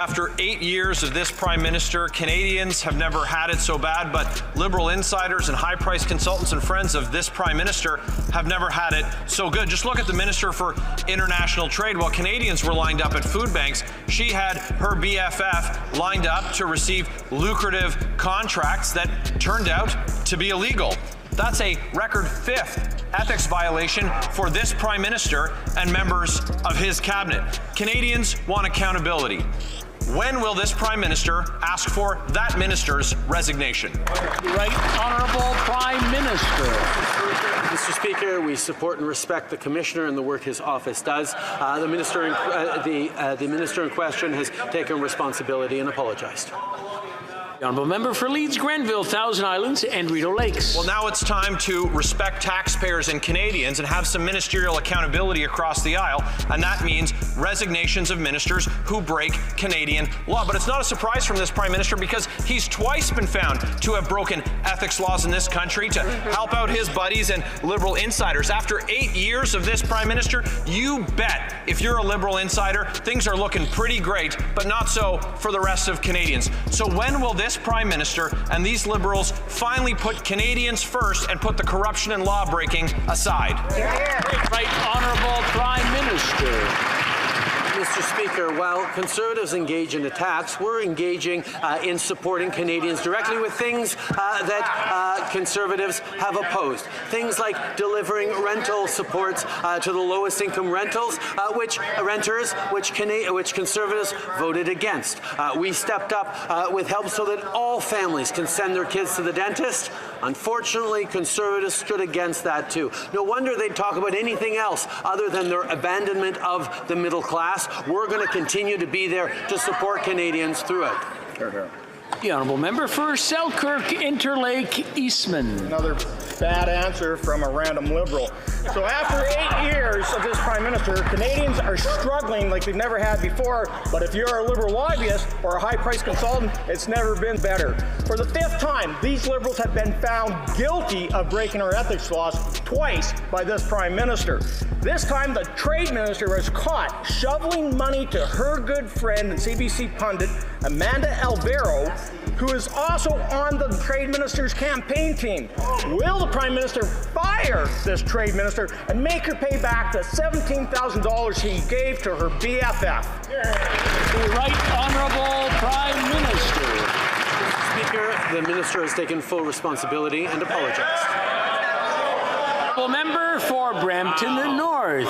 After 8 years of this Prime Minister, Canadians have never had it so bad, but Liberal insiders and high-priced consultants and friends of this Prime Minister have never had it so good. Just look at the Minister for International Trade. While Canadians were lined up at food banks, she had her BFF lined up to receive lucrative contracts that turned out to be illegal. That's a record 5th ethics violation for this Prime Minister and members of his cabinet. Canadians want accountability. When will this Prime Minister ask for that minister's resignation? Right Honourable Prime Minister. Mr. Speaker, we support and respect the Commissioner and the work his office does. The minister in question has taken responsibility and apologized. The Honourable Member for Leeds, Grenville, Thousand Islands and Rideau Lakes. Well, now it's time to respect taxpayers and Canadians and have some ministerial accountability across the aisle, and that means resignations of ministers who break Canadian law. But it's not a surprise from this Prime Minister because he's twice been found to have broken ethics laws in this country to help out his buddies and Liberal insiders. After 8 years of this Prime Minister, you bet if you're a Liberal insider, things are looking pretty great, but not so for the rest of Canadians. So when will this Prime Minister and these Liberals finally put Canadians first and put the corruption and law-breaking aside? Right Honourable Prime Minister. Mr. Speaker, while Conservatives engage in attacks, we're engaging in supporting Canadians directly with things that Conservatives have opposed. Things like delivering rental supports to the lowest income rentals, which Conservatives voted against. We stepped up with help so that all families can send their kids to the dentist. Unfortunately, Conservatives stood against that too. No wonder they'd talk about anything else other than their abandonment of the middle class. We're going to continue to be there to support Canadians throughout. The Honourable Member for Selkirk, Interlake, Eastman. Another bad answer from a random Liberal. So after 8 years of this Prime Minister, Canadians are struggling like they've never had before, but if you're a Liberal lobbyist or a high-priced consultant, it's never been better. For the 5th time, these Liberals have been found guilty of breaking our ethics laws twice by this Prime Minister. This time, the Trade Minister was caught shoveling money to her good friend and CBC pundit, Amanda Alvaro, who is also on the Trade Minister's campaign team. Will the Prime Minister fire this Trade Minister and make her pay back the $17,000 he gave to her BFF? The Right Honourable Prime Minister. Speaker, the Minister has taken full responsibility and apologized. Member for Brampton North.